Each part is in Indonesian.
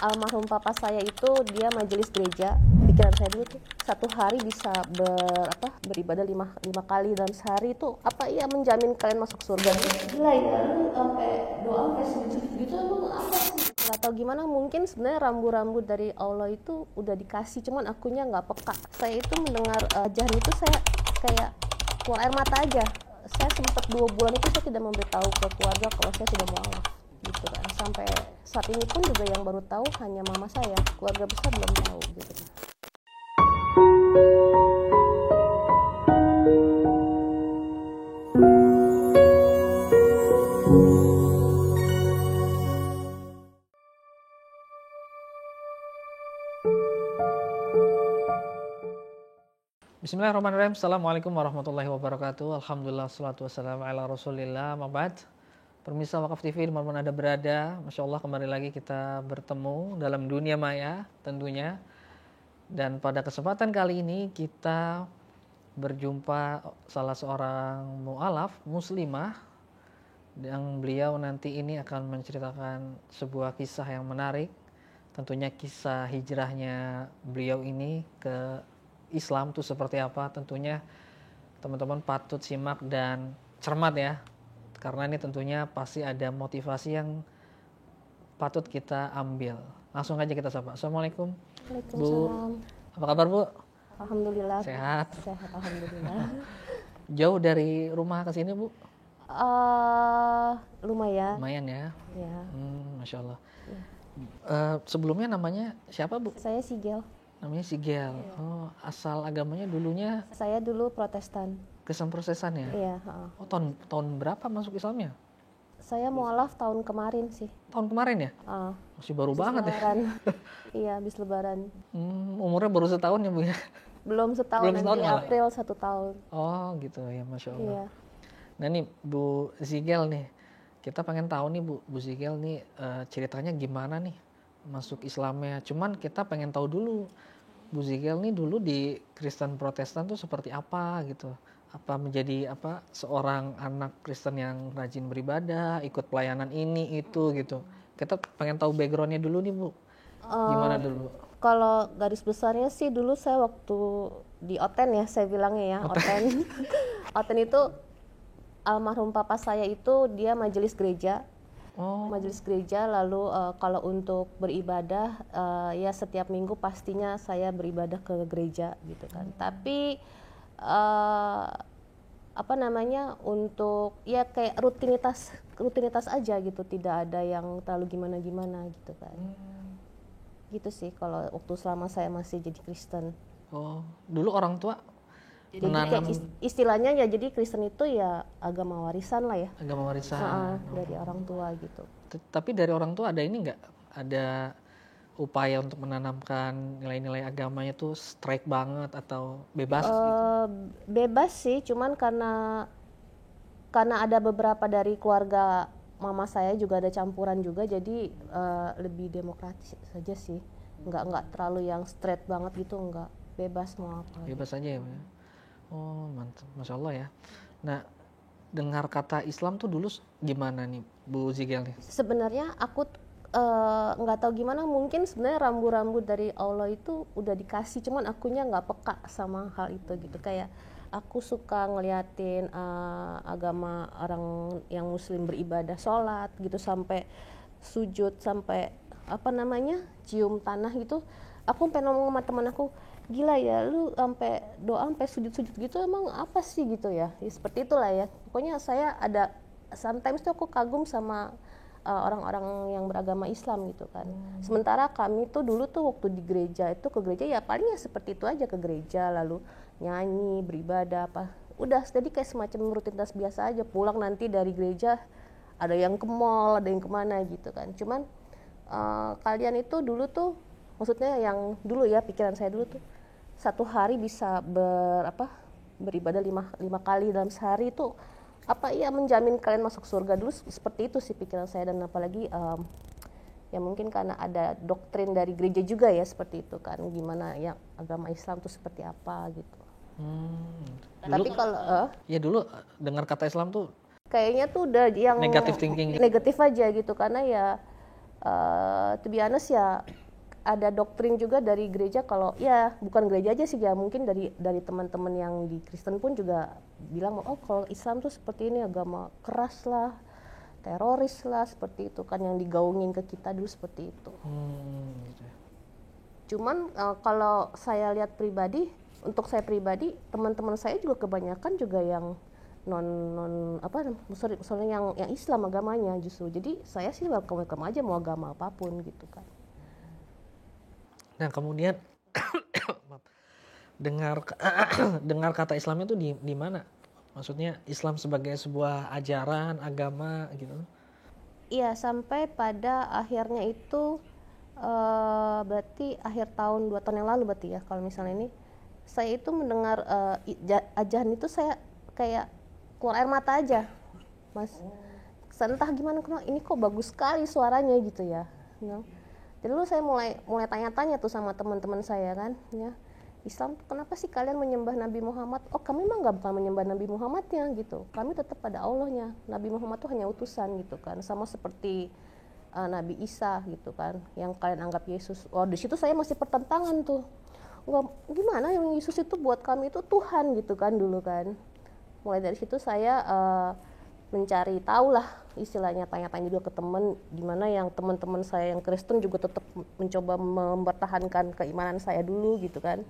almarhum papa saya itu dia majelis gereja. Pikiran saya dulu tuh satu hari bisa beribadah lima kali dalam sehari itu apa iya menjamin kalian masuk surga? Gila ya, lu sampai doa sampai sujud gitu emang apa sih? Gak tau gimana, mungkin sebenarnya rambu-rambu dari Allah itu udah dikasih, cuman akunya nggak peka. Saya itu mendengar ajaran itu saya kayak keluar air mata aja. Saya sempat 2 bulan itu saya tidak memberitahu ke keluarga kalau saya sudah mualaf gitu kan. Sampai saat ini pun juga yang baru tahu hanya mama saya, keluarga besar belum tahu gitu kan. Bismillahirrahmanirrahim. Assalamualaikum warahmatullahi wabarakatuh. Alhamdulillah, salatu wassalamu ala rasulillah. Mabad. Permisa Wakaf TV dimanapun Anda berada, Masya Allah kembali lagi kita bertemu dalam dunia maya tentunya. Dan pada kesempatan kali ini kita berjumpa salah seorang mu'alaf muslimah, yang beliau nanti ini akan menceritakan sebuah kisah yang menarik. Tentunya kisah hijrahnya beliau ini ke Islam itu seperti apa. Tentunya teman-teman patut simak dan cermat ya, karena ini tentunya pasti ada motivasi yang patut kita ambil. Langsung aja kita sapa. Assalamualaikum Bu, apa kabar Bu? Alhamdulillah. Sehat? Sehat, alhamdulillah. Jauh dari rumah ke sini Bu? Lumayan. Lumayan ya? Ya. Masya Allah. Ya. Sebelumnya namanya siapa Bu? Saya Sigel. Namanya Sigel. Ya. Oh, asal agamanya dulunya Saya dulu Protestan. Kristen Protestan ya? Iya. Oh, tahun berapa masuk Islamnya? Saya mualaf tahun kemarin sih. Tahun kemarin ya? Masih baru banget lebaran. ya? Iya, habis lebaran. Umurnya baru setahun ya Bu ya? Belum setahun, nanti malah. April 1 tahun. Oh gitu ya, Masya Allah. Iya. Nah nih Bu Sigel nih, kita pengen tahu nih Bu Sigel nih ceritanya gimana nih masuk Islamnya. Cuman kita pengen tahu dulu Bu Sigel nih dulu di Kristen Protestan tuh seperti apa gitu. Apa menjadi seorang anak Kristen yang rajin beribadah, ikut pelayanan ini itu gitu. Kita pengen tahu backgroundnya dulu nih Bu. Gimana dulu? Kalau garis besarnya sih dulu saya waktu di Oten ya, saya bilangnya ya, Oten. Oten itu almarhum papa saya itu dia majelis gereja. Majelis gereja, lalu kalau untuk beribadah ya setiap minggu pastinya saya beribadah ke gereja gitu kan. Tapi untuk ya kayak rutinitas aja gitu, tidak ada yang terlalu gimana gitu kan. Gitu sih kalau waktu selama saya masih jadi Kristen. Dulu orang tua jadi kayak istilahnya ya, jadi Kristen itu ya agama warisan lah ya. Agama warisan. Dari orang tua gitu. Tapi dari orang tua ada ini nggak? Ada upaya untuk menanamkan nilai-nilai agamanya tuh strike banget atau bebas gitu? Bebas sih, cuman karena ada beberapa dari keluarga mama saya juga ada campuran juga, jadi lebih demokratis saja sih. Nggak terlalu yang straight banget gitu, nggak, bebas mau apa. Bebas aja ya. Oh mantap, Masya Allah ya. Nah, dengar kata Islam tuh dulu gimana nih Bu Sigel nih? Sebenarnya aku nggak tahu gimana, mungkin sebenarnya rambu-rambu dari Allah itu udah dikasih, cuman akunya nggak peka sama hal itu gitu. Kayak aku suka ngeliatin agama orang yang muslim beribadah, sholat gitu, sampai sujud, sampai cium tanah gitu. Aku pengen ngomong sama teman aku, gila ya lu sampai doa sampai sujud gitu, emang apa sih gitu ya, seperti itulah ya. Pokoknya saya ada sometimes tuh aku kagum sama orang-orang yang beragama Islam gitu kan. Sementara kami tuh dulu tuh waktu di gereja itu, ke gereja ya paling ya seperti itu aja, ke gereja lalu nyanyi, beribadah udah, jadi kayak semacam rutinitas biasa aja. Pulang nanti dari gereja ada yang ke mall, ada yang kemana gitu kan. Cuman kalian itu dulu tuh, maksudnya yang dulu ya, pikiran saya dulu tuh satu hari bisa beribadah lima kali dalam sehari itu apa iya menjamin kalian masuk surga. Dulu seperti itu sih pikiran saya. Dan apalagi ya mungkin karena ada doktrin dari gereja juga ya seperti itu kan, gimana ya agama Islam tuh seperti apa gitu. Tapi kalau ya dulu dengar kata Islam tuh kayaknya tuh udah yang negatif thinking, negatif aja gitu, karena ya To be honest ya, ada doktrin juga dari gereja, kalau ya bukan gereja aja sih ya, mungkin dari teman-teman yang di Kristen pun juga bilang, oh kalau Islam tuh seperti ini, agama keras lah, teroris lah, seperti itu kan yang digaungin ke kita dulu seperti itu. Gitu. Cuman kalau saya lihat pribadi, untuk saya pribadi, teman-teman saya juga kebanyakan juga yang misalnya yang Islam agamanya justru. Jadi saya sih welcome aja mau agama apapun gitu kan. Nah kemudian dengar dengar kata Islam itu di mana? Maksudnya Islam sebagai sebuah ajaran agama gitu. Iya, sampai pada akhirnya itu berarti akhir tahun 2 tahun yang lalu berarti ya, kalau misalnya ini saya itu mendengar ajahan itu, saya kayak keluar air mata aja, Mas. Entah gimana, ini kok bagus sekali suaranya gitu ya. Jadi dulu saya mulai tanya-tanya tuh sama teman-teman saya kan, ya. Islam kenapa sih kalian menyembah Nabi Muhammad? Oh, kami memang bukan menyembah Nabi Muhammadnya gitu. Kami tetap pada Allahnya. Nabi Muhammad itu hanya utusan gitu kan. Sama seperti Nabi Isa gitu kan, yang kalian anggap Yesus. Oh, di situ saya masih pertentangan tuh. Enggak, gimana yang Yesus itu buat kami itu Tuhan gitu kan dulu kan. Mulai dari situ saya mencari tahu lah, istilahnya tanya-tanya juga ke teman, gimana yang teman-teman saya yang Kristen juga tetap mencoba mempertahankan keimanan saya dulu gitu kan.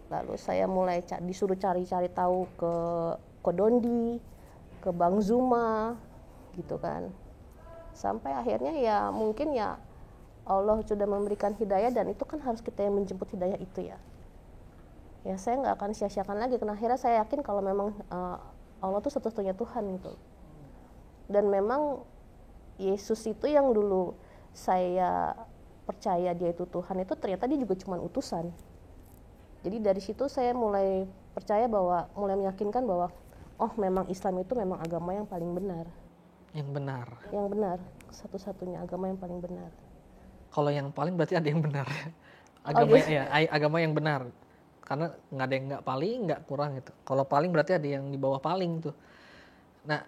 Lalu saya mulai disuruh cari-cari tahu ke Kodondi, ke Bang Zuma gitu kan. Sampai akhirnya ya mungkin ya Allah sudah memberikan hidayah, dan itu kan harus kita yang menjemput hidayah itu ya. Ya saya nggak akan sia-siakan lagi, karena akhirnya saya yakin kalau memang Allah tuh satu-satunya Tuhan gitu. Dan memang Yesus itu yang dulu saya percaya dia itu Tuhan, itu ternyata dia juga cuma utusan. Jadi dari situ saya mulai percaya bahwa, mulai meyakinkan bahwa oh memang Islam itu memang agama yang paling benar. Yang benar. Yang benar, satu-satunya agama yang paling benar. Kalau yang paling berarti ada yang benar. Agama yang benar. Karena nggak ada yang nggak paling, nggak kurang gitu. Kalau paling berarti ada yang di bawah paling tuh. Nah,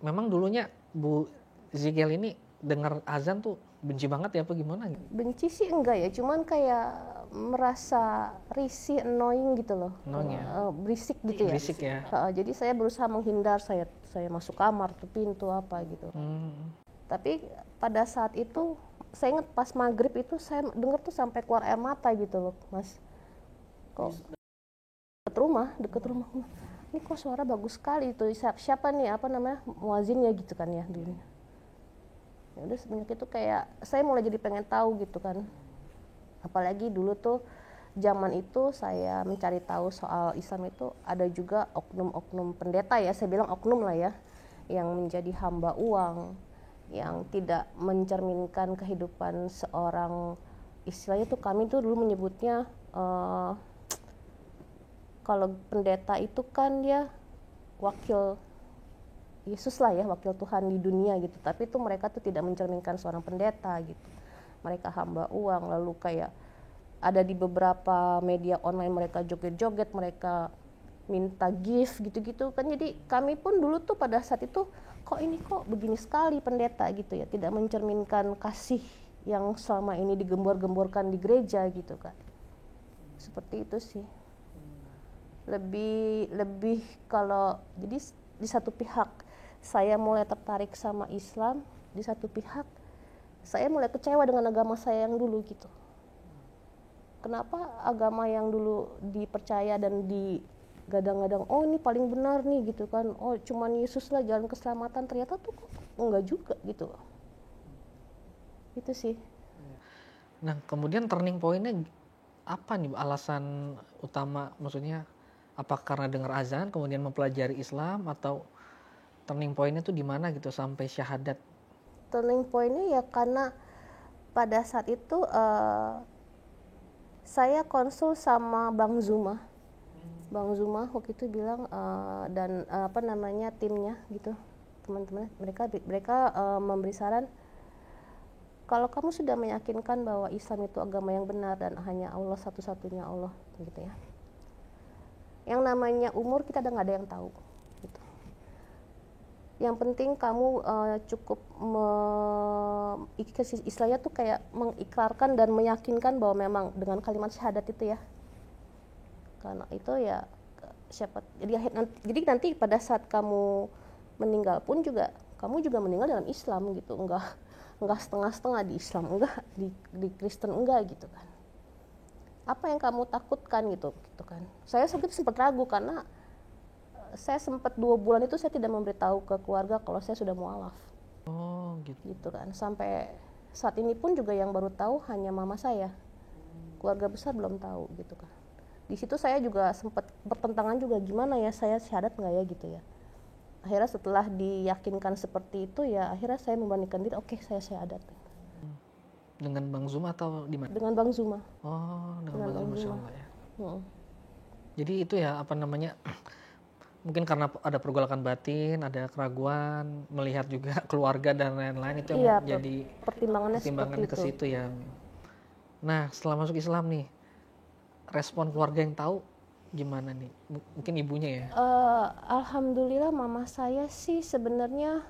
memang dulunya Bu Zigel ini dengar azan tuh benci banget ya apa gimana gitu? Benci sih enggak ya, cuman kayak merasa risih, annoying gitu loh. Berisik gitu ya. Berisik ya. Jadi saya berusaha menghindar, saya masuk kamar tuh, pintu apa gitu. Tapi pada saat itu saya ingat pas maghrib itu saya dengar tuh sampai keluar air mata gitu loh, Mas. Kok deket rumah. Ini kok suara bagus sekali itu. Siapa nih, apa namanya, muazinnya gitu kan ya dulu. Ya udah, semenjak itu kayak saya mulai jadi pengen tahu gitu kan. Apalagi dulu tuh zaman itu saya mencari tahu soal Islam itu ada juga oknum-oknum pendeta ya, saya bilang oknum lah ya, yang menjadi hamba uang, yang tidak mencerminkan kehidupan seorang, istilahnya tuh kami tuh dulu menyebutnya kalau pendeta itu kan dia wakil Yesus lah ya, wakil Tuhan di dunia gitu. Tapi itu mereka tuh tidak mencerminkan seorang pendeta gitu. Mereka hamba uang, lalu kayak ada di beberapa media online mereka joget-joget, mereka minta gift gitu-gitu kan. Jadi kami pun dulu tuh pada saat itu, kok begini sekali pendeta gitu ya, tidak mencerminkan kasih yang selama ini digembor-gemborkan di gereja gitu kan. Seperti itu sih. Lebih kalau jadi di satu pihak saya mulai tertarik sama Islam, di satu pihak saya mulai kecewa dengan agama saya yang dulu gitu. Kenapa agama yang dulu dipercaya dan digadang-gadang, oh ini paling benar nih gitu kan, oh cuman Yesus lah jalan keselamatan, ternyata tuh enggak juga gitu. Itu sih. Nah kemudian turning point-nya apa nih alasan utama, maksudnya apa karena dengar azan kemudian mempelajari Islam, atau turning point-nya tuh di mana gitu sampai syahadat? Turning point-nya ya karena pada saat itu saya konsul sama Bang Zuma. Bang Zuma waktu itu bilang dan timnya gitu, teman-teman mereka memberi saran, kalau kamu sudah meyakinkan bahwa Islam itu agama yang benar dan hanya Allah satu-satunya Allah gitu ya, yang namanya umur kita nggak ada yang tahu gitu. Yang penting kamu cukup istilahnya tuh kayak mengikrarkan dan meyakinkan bahwa memang dengan kalimat syahadat itu ya, karena itu ya siapa jadi nanti pada saat kamu meninggal pun juga kamu juga meninggal dalam Islam gitu, enggak setengah-setengah di Islam, enggak di Kristen, enggak gitu kan. Apa yang kamu takutkan gitu kan. Saya sempat ragu karena saya sempat 2 bulan itu saya tidak memberitahu ke keluarga kalau saya sudah mualaf. Oh gitu. Gitu kan. Sampai saat ini pun juga yang baru tahu hanya mama saya. Keluarga besar belum tahu gitu kan. Di situ saya juga sempat bertentangan juga, gimana ya, saya syahadat nggak ya gitu ya. Akhirnya setelah diyakinkan seperti itu ya, akhirnya saya memberanikan diri, oke, saya syahadat. Dengan Bang Zuma atau di mana? Dengan Bang Zuma. Oh, dengan Bang Zuma, Masya Allah ya. Jadi itu ya, apa namanya, mungkin karena ada pergolakan batin, ada keraguan, melihat juga keluarga dan lain-lain, itu yang jadi pertimbangannya ke situ ya. Nah, setelah masuk Islam nih, respon keluarga yang tahu gimana nih? Mungkin ibunya ya? Alhamdulillah mama saya sih sebenarnya,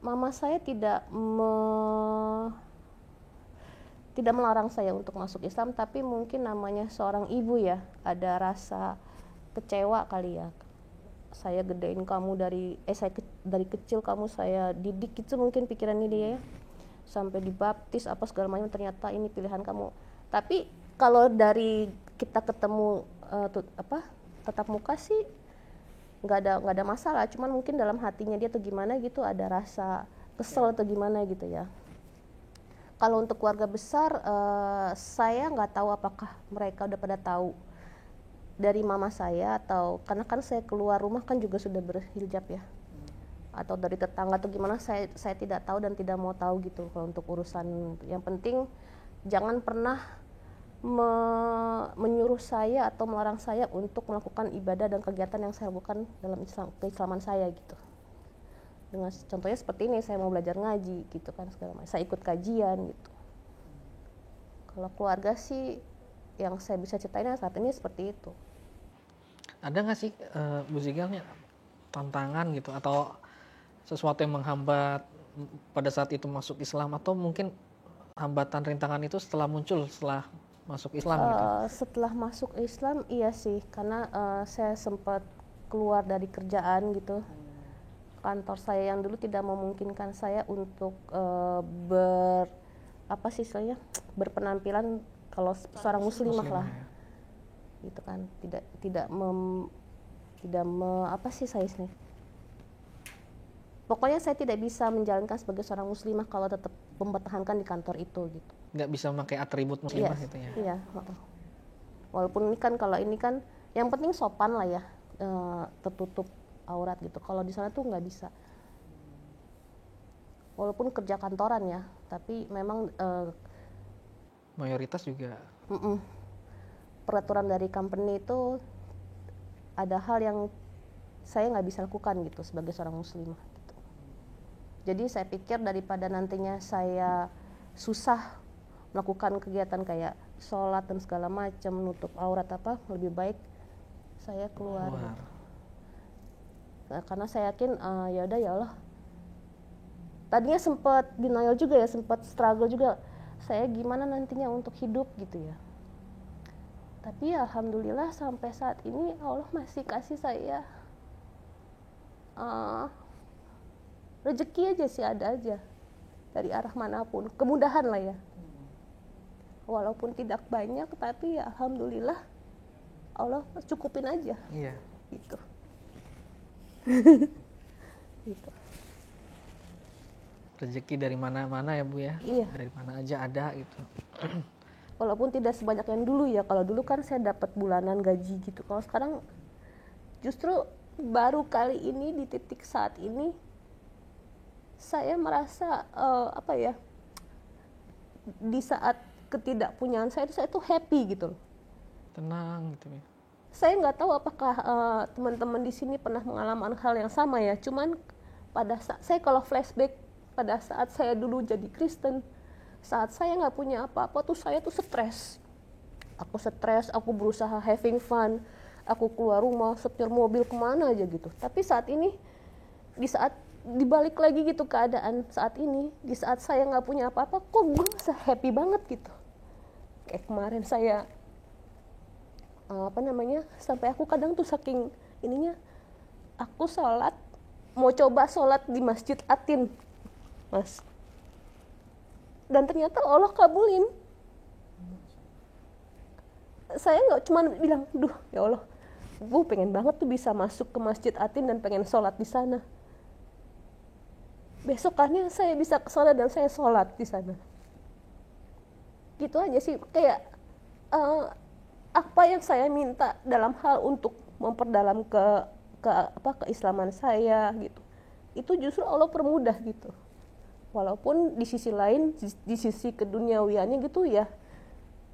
mama saya tidak melarang saya untuk masuk Islam, tapi mungkin namanya seorang ibu ya, ada rasa kecewa kali ya. Saya gedein kamu dari kecil, kamu saya didik, itu mungkin pikirannya dia ya. Sampai dibaptis apa segala macam, ternyata ini pilihan kamu. Tapi kalau dari kita ketemu tatap muka sih nggak ada masalah, cuman mungkin dalam hatinya dia tuh gimana gitu, ada rasa kesel atau gimana gitu ya. Kalau untuk keluarga besar, saya nggak tahu apakah mereka udah pada tahu dari mama saya, atau karena kan saya keluar rumah kan juga sudah berhijab ya, atau dari tetangga atau gimana, saya tidak tahu dan tidak mau tahu gitu. Kalau untuk urusan, yang penting jangan pernah menyuruh saya atau melarang saya untuk melakukan ibadah dan kegiatan yang saya lakukan dalam keislaman saya gitu. Dengan contohnya seperti ini, saya mau belajar ngaji gitu kan, segala macam, saya ikut kajian gitu. Kalau keluarga sih yang saya bisa ceritain saat ini seperti itu. Ada nggak sih Bu Zigalnya tantangan gitu atau sesuatu yang menghambat pada saat itu masuk Islam, atau mungkin hambatan rintangan itu setelah masuk Islam gitu? Setelah masuk Islam iya sih, karena saya sempat keluar dari kerjaan gitu. Kantor saya yang dulu tidak memungkinkan saya untuk berpenampilan kalau seorang muslimah lah ya. Gitu kan, pokoknya saya tidak bisa menjalankan sebagai seorang muslimah kalau tetap mempertahankan di kantor itu gitu. Nggak bisa memakai atribut muslimah gitu ya? Iya. Walaupun ini kan, kalau ini kan yang penting sopan lah ya, tertutup aurat gitu. Kalau di sana tuh nggak bisa. Walaupun kerja kantoran ya, tapi memang mayoritas juga. Peraturan dari company itu ada hal yang saya nggak bisa lakukan gitu sebagai seorang muslimah gitu. Jadi saya pikir daripada nantinya saya susah melakukan kegiatan kayak sholat dan segala macam, nutup aurat lebih baik saya keluar. Nah, karena saya yakin ya udah ya Allah. Tadinya sempat denial juga ya, sempat struggle juga. Saya gimana nantinya untuk hidup gitu ya. Tapi alhamdulillah sampai saat ini Allah masih kasih saya rezeki aja sih, ada aja dari arah manapun, kemudahan lah ya. Walaupun tidak banyak, tapi ya alhamdulillah Allah cukupin aja. Iya. Gitu. Gitu. Rezeki dari mana-mana ya Bu ya. Iya. Dari mana aja ada gitu. Walaupun tidak sebanyak yang dulu ya. Kalau dulu kan saya dapat bulanan gaji gitu. Kalau sekarang justru baru kali ini di titik saat ini saya merasa di saat ketidakpunyaan saya tuh happy gitu. Tenang gitu ya. Saya nggak tahu apakah teman-teman di sini pernah mengalami hal yang sama ya. Cuman pada saat saya kalau flashback pada saat saya dulu jadi Kristen, saat saya nggak punya apa-apa tuh saya tuh stres. Aku berusaha having fun, aku keluar rumah, setir mobil kemana aja gitu. Tapi saat ini, di saat dibalik lagi gitu keadaan saat ini, di saat saya nggak punya apa-apa, kok gue happy banget gitu. Kayak kemarin saya sampai aku kadang tuh saking ininya, aku sholat, mau coba sholat di Masjid Atin, Mas, dan ternyata Allah kabulin. Saya nggak cuma bilang, duh ya Allah, gue pengen banget tuh bisa masuk ke Masjid Atin dan pengen sholat di sana. Besokannya saya bisa ke sana dan saya sholat di sana. Gitu aja sih, kayak apa yang saya minta dalam hal untuk memperdalam keislaman saya gitu, itu justru Allah permudah gitu. Walaupun di sisi lain, di sisi keduniawiannya gitu ya,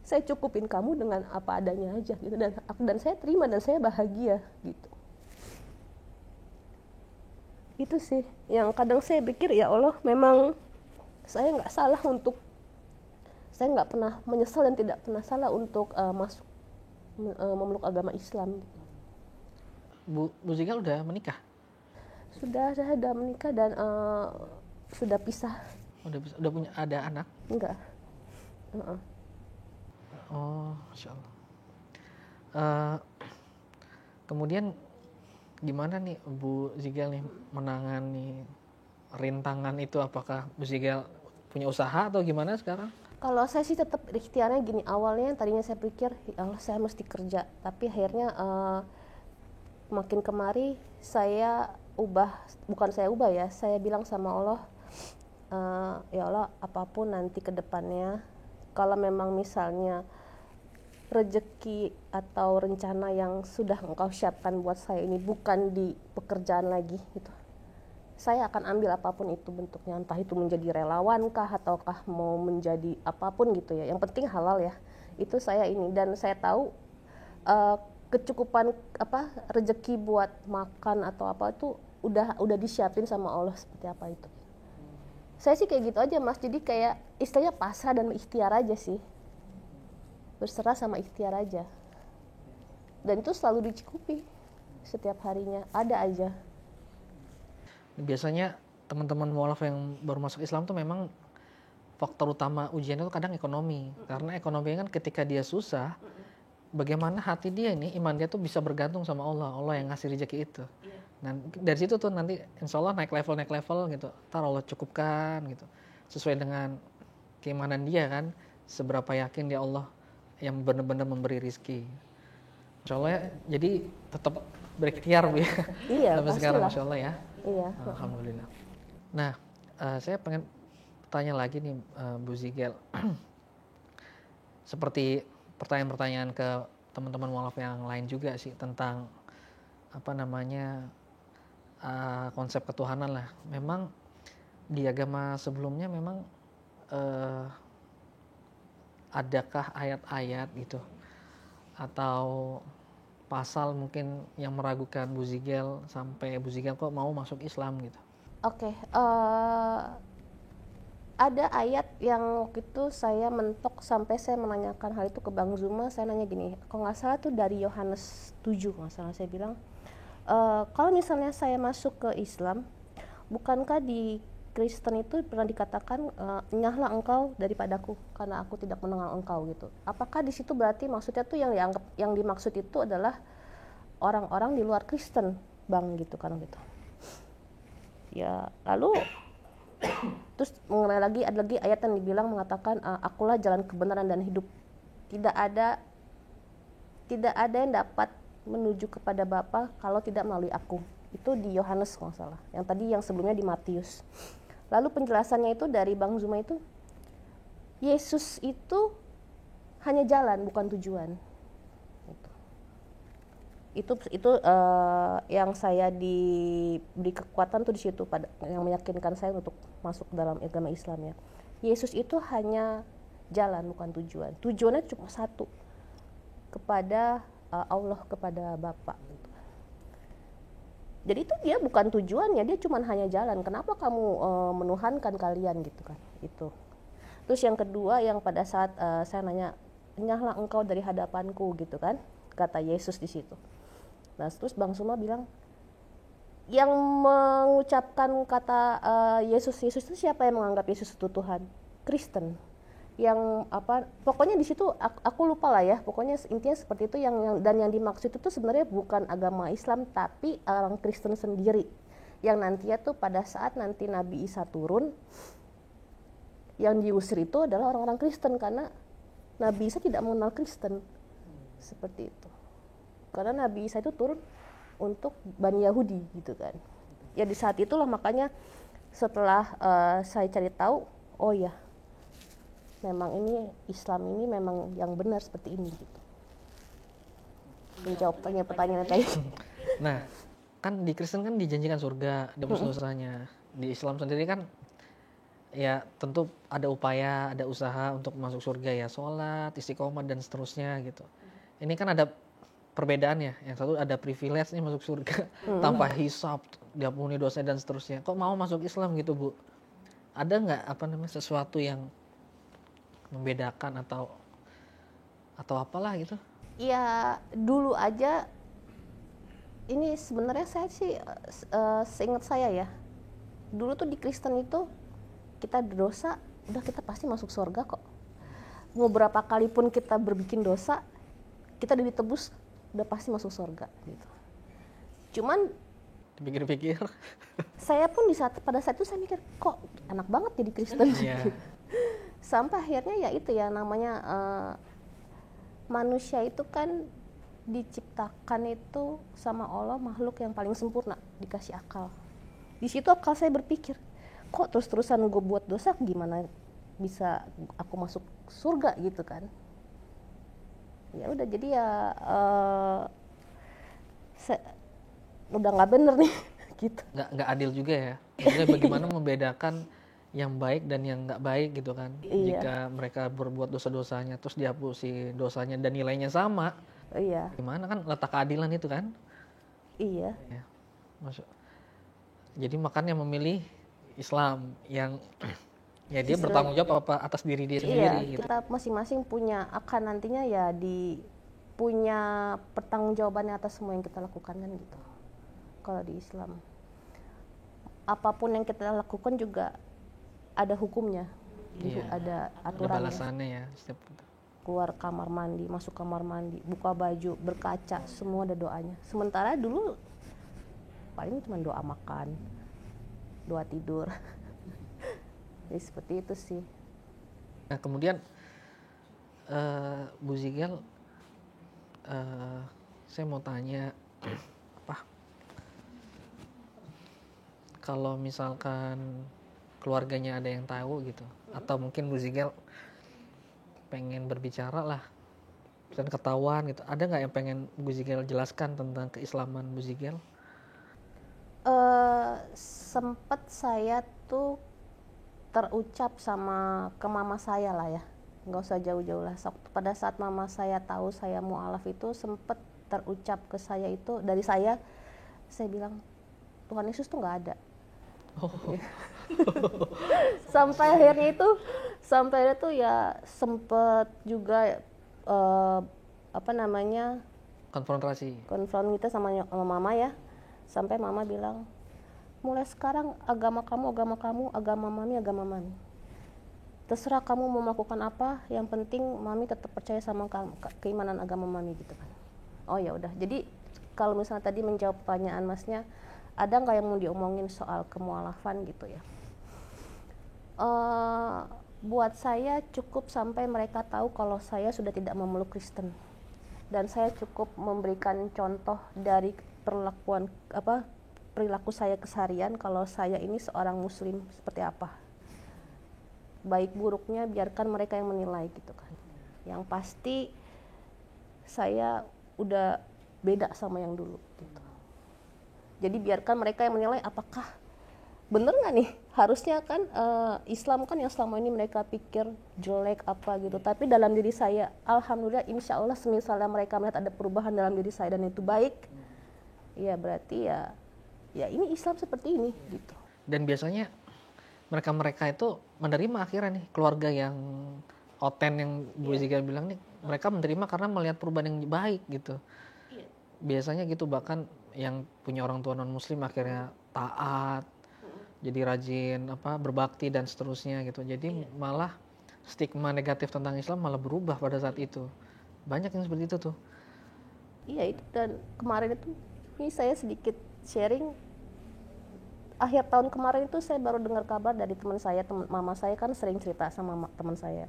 saya cukupin kamu dengan apa adanya aja gitu, dan saya terima dan saya bahagia gitu. Itu sih yang kadang saya pikir, ya Allah, memang saya nggak pernah menyesal dan tidak pernah salah untuk masuk memeluk agama Islam. Bu Zigal udah menikah? Saya sudah menikah dan sudah pisah. Udah punya, ada anak? Enggak. Oh, Masya Allah. Kemudian gimana nih Bu Zigal nih menangani rintangan itu? Apakah Bu Zigal punya usaha atau gimana sekarang? Kalau saya sih tetap ikhtiarnya gini, awalnya tadinya saya pikir ya Allah saya mesti kerja, tapi akhirnya makin kemari saya bilang sama Allah, ya Allah, apapun nanti ke depannya, kalau memang misalnya rezeki atau rencana yang sudah Engkau siapkan buat saya ini bukan di pekerjaan lagi gitu, saya akan ambil apapun itu bentuknya, entah itu menjadi relawan kah ataukah mau menjadi apapun gitu ya, yang penting halal ya. Itu saya ini, dan saya tahu kecukupan rezeki buat makan atau apa itu udah disiapin sama Allah seperti apa itu. Saya sih kayak gitu aja, Mas. Jadi kayak istilahnya pasrah dan ikhtiar aja sih. Berserah sama ikhtiar aja. Dan itu selalu dicukupi setiap harinya, ada aja. Biasanya teman-teman mualaf yang baru masuk Islam tuh memang faktor utama ujiannya tuh kadang ekonomi. Karena ekonomi kan ketika dia susah, bagaimana hati dia ini, iman dia tuh bisa bergantung sama Allah. Allah yang ngasih rezeki itu. Nah dari situ tuh nanti insya Allah naik level gitu. Ntar Allah cukupkan gitu. Sesuai dengan keimanan dia kan. Seberapa yakin dia Allah yang benar-benar memberi rezeki. Insya Allah ya, jadi tetap berikhtiar Bu ya. Iya, sampai sekarang Masya Allah ya. Iya. Alhamdulillah. Nah, saya pengen tanya lagi nih Bu Zigal. Seperti pertanyaan-pertanyaan ke teman-teman mualaf yang lain juga sih tentang konsep ketuhanan lah. Memang di agama sebelumnya memang adakah ayat-ayat gitu atau pasal mungkin yang meragukan Bu Zigal sampai Bu Zigal kok mau masuk Islam gitu? Oke, ada ayat yang waktu itu saya mentok sampai saya menanyakan hal itu ke Bang Zuma. Saya nanya gini, kalau nggak salah tuh dari Yohanes 7 nggak salah, saya bilang, kalau misalnya saya masuk ke Islam, bukankah di Kristen itu pernah dikatakan enyahlah engkau daripadaku karena aku tidak mengenal engkau gitu. Apakah di situ berarti maksudnya tuh yang dimaksud itu adalah orang-orang di luar Kristen, Bang, gitu kan gitu. Ya, lalu terus mengenai lagi ada lagi ayat yang dibilang mengatakan akulah jalan kebenaran dan hidup. Tidak ada yang dapat menuju kepada Bapa kalau tidak melalui aku. Itu di Yohanes kalau nggak salah. Yang tadi yang sebelumnya di Matius. Lalu penjelasannya itu dari Bang Zuma itu, Yesus itu hanya jalan bukan tujuan. Itu yang saya diberi kekuatan tuh di situ, yang meyakinkan saya untuk masuk dalam agama Islam ya. Yesus itu hanya jalan bukan tujuan. Tujuannya cuma satu, kepada Allah, kepada Bapa. Jadi itu dia bukan tujuannya, dia cuma hanya jalan. Kenapa kamu menuhankan kalian gitu kan? Itu. Terus yang kedua, yang pada saat saya nanya, enyahlah engkau dari hadapanku gitu kan, kata Yesus di situ. Nah terus Bang Zuma bilang, yang mengucapkan kata Yesus itu siapa yang menganggap Yesus itu Tuhan? Kristen. Yang apa? Pokoknya di situ aku lupa lah ya. Pokoknya intinya seperti itu dan yang dimaksud itu sebenarnya bukan agama Islam tapi orang Kristen sendiri. Yang nantinya tuh pada saat nanti Nabi Isa turun, yang diusir itu adalah orang-orang Kristen karena Nabi Isa tidak mengenal Kristen. Seperti itu. Karena Nabi Isa itu turun untuk Bani Yahudi gitu kan. Ya di saat itulah makanya setelah saya cari tahu, oh ya memang ini Islam ini memang yang benar seperti ini gitu. Menjawab pertanyaan tadi. Nah, kan di Kristen kan dijanjikan surga, dihapus dosanya. Di Islam sendiri kan ya tentu ada upaya, ada usaha untuk masuk surga ya, sholat, istiqomah dan seterusnya gitu. Ini kan ada perbedaannya, yang satu ada privilege nih masuk surga tanpa hisab, diampuni dosanya dan seterusnya. Kok mau masuk Islam gitu Bu? Ada nggak sesuatu yang membedakan atau apalah gitu? Ya dulu aja ini sebenarnya saya sih seingat saya ya, dulu tuh di Kristen itu kita dosa udah kita pasti masuk surga kok. Mau berapa kali pun kita berbikin dosa, kita udah ditebus udah pasti masuk surga gitu. Cuman dipikir-pikir saya pun pada saat itu saya mikir kok enak banget jadi Kristen. Sampai akhirnya ya itu ya namanya manusia itu kan diciptakan itu sama Allah makhluk yang paling sempurna, dikasih akal. Di situ akal saya berpikir kok terus-terusan gue buat dosa gimana bisa aku masuk surga gitu kan. Ya udah jadi ya udah nggak bener nih gitu. Nggak adil juga ya. Maksudnya bagaimana membedakan yang baik dan yang nggak baik gitu kan. Iya. Jika mereka berbuat dosa-dosanya terus dihapusi dosanya dan nilainya sama. Iya. Gimana kan letak keadilan itu kan? Iya. Ya. Jadi makanya memilih Islam yang ya dia bertanggung jawab atas diri dia sendiri. Iya, gitu. kita masing-masing punya akan nantinya ya punya pertanggungjawabannya atas semua yang kita lakukan kan gitu. Kalau di Islam apapun yang kita lakukan juga ada hukumnya, iya, ada aturannya. Ada balasannya ya. Keluar kamar mandi, masuk kamar mandi, buka baju, berkaca, semua ada doanya. Sementara dulu paling cuma doa makan, doa tidur. Jadi seperti itu sih. Nah kemudian Bu Zigel, saya mau tanya kalau misalkan keluarganya ada yang tahu gitu, atau mungkin Bu Zigel pengen berbicara lah, dan ketahuan gitu, ada nggak yang pengen Bu Zigel jelaskan tentang keislaman Bu Zigel? Sempet saya tuh terucap ke mama saya lah ya, nggak usah jauh-jauh lah. Pada saat mama saya tahu saya mu'alaf itu sempet terucap ke saya itu dari saya bilang Tuhan Yesus tuh nggak ada. Sampai akhirnya itu ya sempet juga konfrontasi kita sama mama ya, sampai mama bilang mulai sekarang agama kamu, agama mami, terserah kamu mau melakukan apa, yang penting mami tetap percaya sama keimanan agama mami gitu kan. Oh ya udah, jadi kalau misalnya tadi menjawab pertanyaan masnya, ada nggak yang mau diomongin soal kemualafan gitu ya? Buat saya cukup sampai mereka tahu kalau saya sudah tidak memeluk Kristen, dan saya cukup memberikan contoh dari perilaku saya keseharian kalau saya ini seorang muslim seperti apa. Baik buruknya biarkan mereka yang menilai gitu kan. Yang pasti saya udah beda sama yang dulu gitu. Jadi biarkan mereka yang menilai apakah bener nggak nih, harusnya kan Islam kan yang selama ini mereka pikir jelek apa gitu, tapi dalam diri saya alhamdulillah insya Allah semisalnya mereka melihat ada perubahan dalam diri saya dan itu baik, ya berarti ya ini Islam seperti ini gitu. Dan biasanya mereka itu menerima akhirnya nih, keluarga yang oten yang Bu Zigel bilang nih, mereka menerima karena melihat perubahan yang baik gitu. Biasanya gitu, bahkan yang punya orang tua non muslim akhirnya taat, jadi rajin berbakti dan seterusnya gitu. Jadi malah stigma negatif tentang Islam malah berubah pada saat itu. Banyak yang seperti itu tuh. Iya itu, dan kemarin itu ini saya sedikit sharing. Akhir tahun kemarin itu saya baru dengar kabar dari teman saya, mama saya kan sering cerita sama teman saya.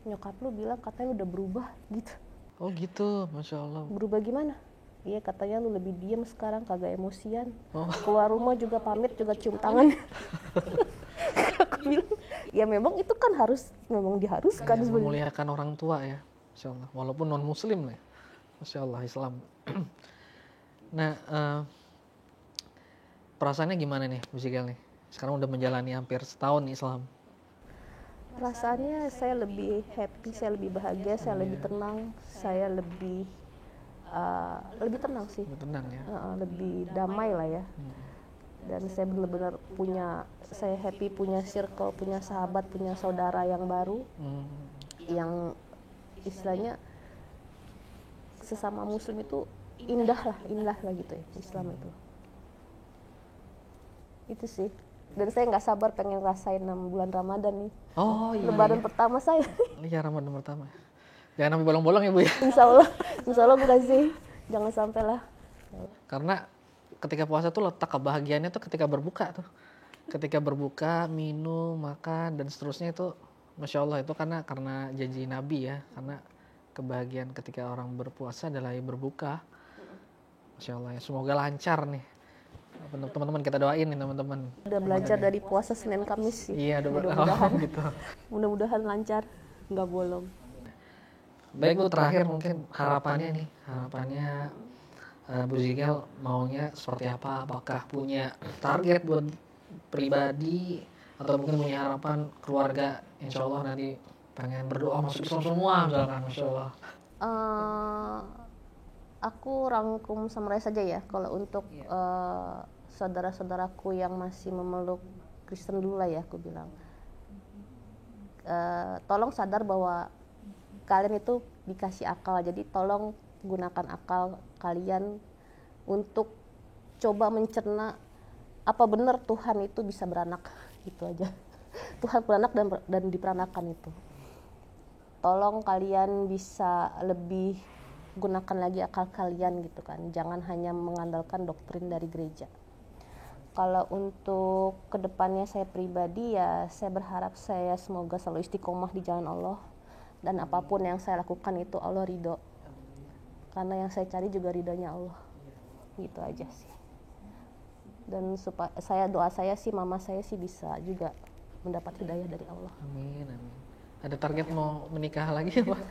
Nyokap lu bilang katanya lu udah berubah gitu. Oh gitu, Masya Allah. Berubah gimana? Iya katanya lu lebih diem sekarang, kagak emosian. Oh. Keluar rumah juga pamit, juga cium tangan. Aku bilang, ya memang itu kan memang diharuskan Ya, sebenarnya. memuliakan orang tua ya, Masya Allah. Walaupun non muslim lah ya. Masya Allah, Islam. Nah, perasaannya gimana nih Bu Zigel nih? Sekarang udah menjalani hampir setahun Islam. Perasaannya saya lebih happy, saya lebih bahagia, saya lebih tenang, saya lebih tenang sih. Lebih tenang ya. Lebih damai lah ya. Dan saya benar-benar saya happy punya circle, punya sahabat, punya saudara yang baru, yang istilahnya sesama muslim itu indah lah gitu ya, Islam itu sih. Dan saya nggak sabar pengen rasain 6 bulan Ramadan nih. Oh iya. Lebaran pertama saya. Iya, Ramadan pertama. Jangan sampai bolong-bolong ya Bu ya. Insya Allah bukan sih, jangan sampai lah. Karena ketika puasa tuh letak kebahagiaannya tuh ketika berbuka tuh. Ketika berbuka, minum, makan dan seterusnya itu Masya Allah, itu karena janji Nabi ya. Karena kebahagiaan ketika orang berpuasa adalah berbuka. Masya Allah ya, semoga lancar nih. Teman-teman kita doain nih teman-teman. Udah belajar dari puasa Senin Kamis sih. Iya, mudah-mudahan gitu. Mudah-mudahan lancar, nggak bolong. Baik Bu, terakhir mungkin harapannya Bu Zigel maunya seperti apa? Apakah punya target buat pribadi atau mungkin punya harapan keluarga? Insya Allah nanti pengen berdoa masuk Islam semua misalkan, Masya Allah. Aku rangkum summary saja ya. Kalau untuk saudara-saudaraku yang masih memeluk Kristen dulu lah ya, aku bilang, tolong sadar bahwa kalian itu dikasih akal. Jadi tolong gunakan akal kalian untuk coba mencerna apa benar Tuhan itu bisa beranak, gitu aja. Tuhan beranak dan diperanakan itu. Tolong kalian bisa lebih gunakan lagi akal kalian gitu kan, jangan hanya mengandalkan doktrin dari gereja. Kalau untuk kedepannya saya pribadi ya, saya berharap saya semoga selalu istiqomah di jalan Allah, dan apapun yang saya lakukan itu Allah ridho, karena yang saya cari juga ridhonya Allah, gitu aja sih. Dan doa saya sih mama saya sih bisa juga mendapat hidayah dari Allah. Amin, amin. Ada target mau menikah lagi Pak?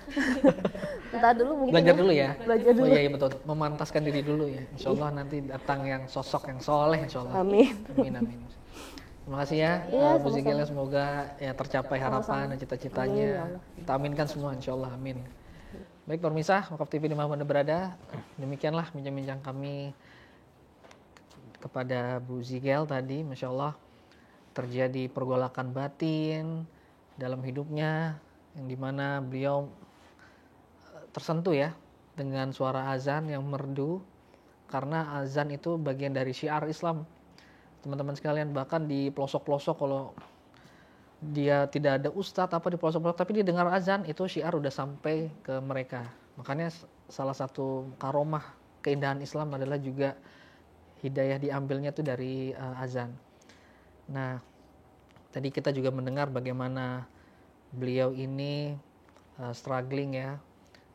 Entah dulu mungkin. Belajar dulu ya. Belajar dulu. Oh iya betul. Memantaskan diri dulu ya. Insya Allah nanti datang yang sosok yang soleh Insya Allah. Amin. Amin, amin. Terima kasih ya, Bu Zigel, semoga ya tercapai harapan dan cita-citanya. Kita aminkan semua Insya Allah. Amin. Baik pemirsa Wakaf TV di mana berada, demikianlah bincang-bincang kami kepada Bu Zigel tadi. Masya Allah, terjadi pergolakan batin dalam hidupnya, yang dimana beliau tersentuh ya dengan suara azan yang merdu, karena azan itu bagian dari syiar Islam teman-teman sekalian. Bahkan di pelosok-pelosok, kalau dia tidak ada ustadz di pelosok-pelosok, tapi dia dengar azan, itu syiar udah sampai ke mereka. Makanya salah satu karomah keindahan Islam adalah juga hidayah diambilnya itu dari azan. Nah, tadi kita juga mendengar bagaimana beliau ini struggling ya,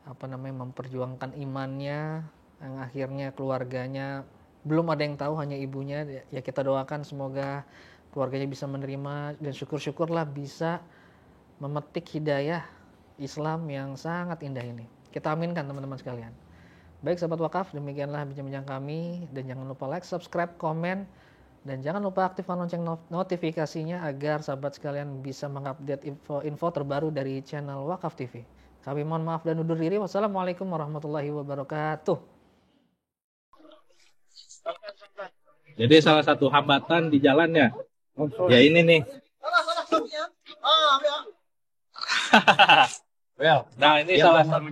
memperjuangkan imannya, yang akhirnya keluarganya belum ada yang tahu, hanya ibunya. Ya kita doakan semoga keluarganya bisa menerima, dan syukur-syukurlah bisa memetik hidayah Islam yang sangat indah ini. Kita aminkan teman-teman sekalian. Baik sahabat wakaf, demikianlah bincang-bincang kami, dan jangan lupa like, subscribe, komen, dan jangan lupa aktifkan lonceng notifikasinya agar sahabat sekalian bisa mengupdate info terbaru dari channel Wakaf TV. Kami mohon maaf dan undur diri. Wassalamualaikum warahmatullahi wabarakatuh. Jadi salah satu hambatan di jalannya, ya ini nih. Nah ini salah satu.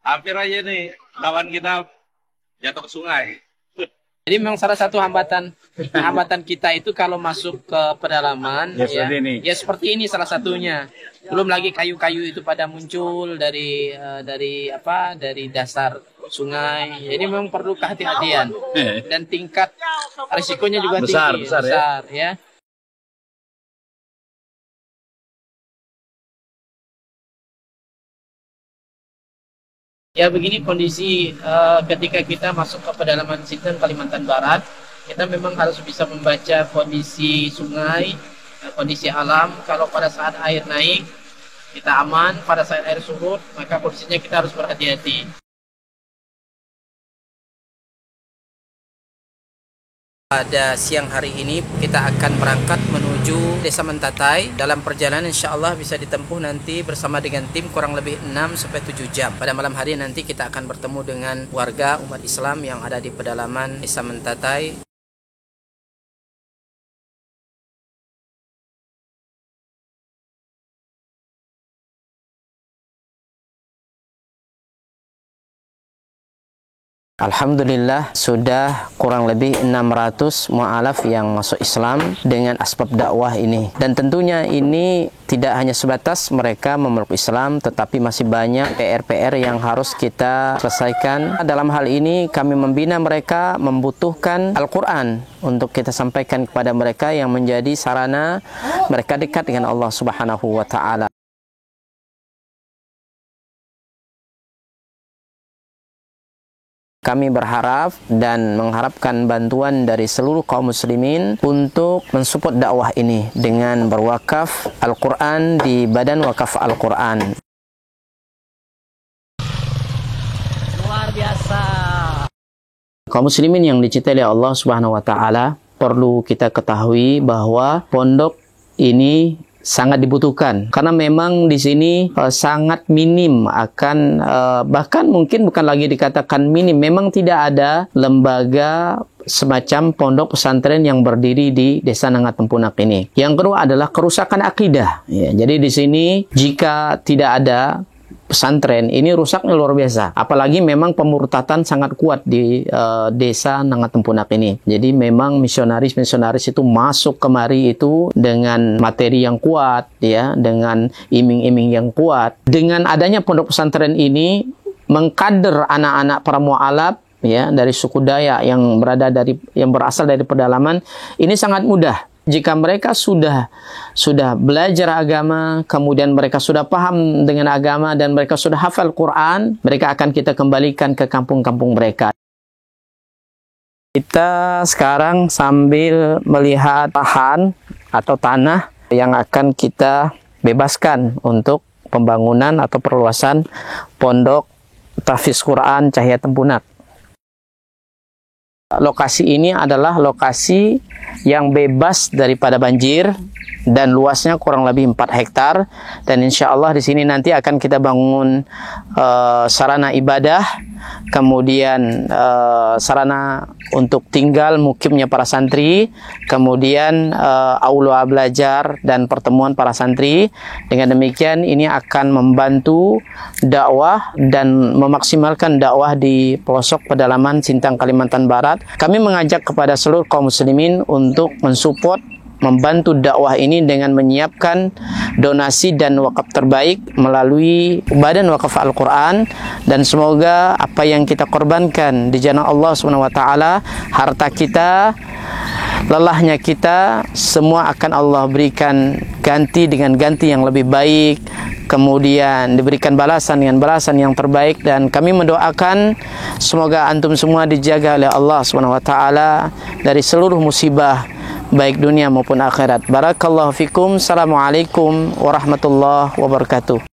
Hampir aja nih kawan kita jatuh ke sungai. Jadi memang salah satu hambatan kita itu kalau masuk ke pedalaman ya seperti ini salah satunya. Belum lagi kayu-kayu itu pada muncul dari dasar sungai. Jadi memang perlu kehati-hatian dan tingkat risikonya juga tinggi, besar ya. Ya begini kondisi ketika kita masuk ke pedalaman Sintang, Kalimantan Barat, kita memang harus bisa membaca kondisi sungai, kondisi alam. Kalau pada saat air naik, kita aman. Pada saat air surut, maka kondisinya kita harus berhati-hati. Pada siang hari ini kita akan berangkat menuju Desa Mentatai. Dalam perjalanan insya Allah bisa ditempuh nanti bersama dengan tim kurang lebih 6-7 jam. Pada malam hari nanti kita akan bertemu dengan warga umat Islam yang ada di pedalaman Desa Mentatai. Alhamdulillah sudah kurang lebih 600 mu'alaf yang masuk Islam dengan asbab dakwah ini. Dan tentunya ini tidak hanya sebatas mereka memeluk Islam, tetapi masih banyak PR-PR yang harus kita selesaikan. Dalam hal ini kami membina mereka membutuhkan Al-Quran untuk kita sampaikan kepada mereka yang menjadi sarana mereka dekat dengan Allah Subhanahu wa Ta'ala. Kami berharap dan mengharapkan bantuan dari seluruh kaum muslimin untuk mensupport dakwah ini dengan berwakaf Al-Quran di Badan Wakaf Al-Quran. Luar biasa. Kaum muslimin yang dicintai oleh Allah Subhanahu wa Ta'ala, perlu kita ketahui bahwa pondok ini sangat dibutuhkan karena memang di sini sangat minim akan bahkan mungkin bukan lagi dikatakan minim, memang tidak ada lembaga semacam pondok pesantren yang berdiri di Desa Nangat Tempunak ini. Yang kedua adalah kerusakan akidah. Ya, jadi di sini jika tidak ada pesantren ini rusaknya luar biasa. Apalagi memang pemurtatan sangat kuat di Desa Nangat Tempunak ini. Jadi memang misionaris itu masuk kemari itu dengan materi yang kuat, ya, dengan iming-iming yang kuat. Dengan adanya pondok pesantren ini mengkader anak-anak para mu'alaf, ya, dari suku Dayak yang berasal dari pedalaman ini sangat mudah. Jika mereka sudah belajar agama, kemudian mereka sudah paham dengan agama dan mereka sudah hafal Quran, mereka akan kita kembalikan ke kampung-kampung mereka. Kita sekarang sambil melihat lahan atau tanah yang akan kita bebaskan untuk pembangunan atau perluasan pondok tahfiz Quran Cahaya Tempunak. Lokasi ini adalah lokasi yang bebas daripada banjir dan luasnya kurang lebih 4 hektar, dan insya Allah di sini nanti akan kita bangun sarana ibadah, kemudian sarana untuk tinggal mukimnya para santri, kemudian aula belajar dan pertemuan para santri. Dengan demikian ini akan membantu dakwah dan memaksimalkan dakwah di pelosok pedalaman Sintang, Kalimantan Barat. Kami mengajak kepada seluruh kaum muslimin untuk mensupport, membantu dakwah ini dengan menyiapkan donasi dan wakaf terbaik melalui Badan Wakaf Al-Quran, dan semoga apa yang kita korbankan di jalan Allah SWT, harta kita, lelahnya kita, semua akan Allah berikan ganti dengan ganti yang lebih baik, kemudian diberikan balasan dengan balasan yang terbaik. Dan kami mendoakan semoga antum semua dijaga oleh Allah SWT dari seluruh musibah baik dunia maupun akhirat. Barakallahu fikum. Assalamualaikum warahmatullahi wabarakatuh.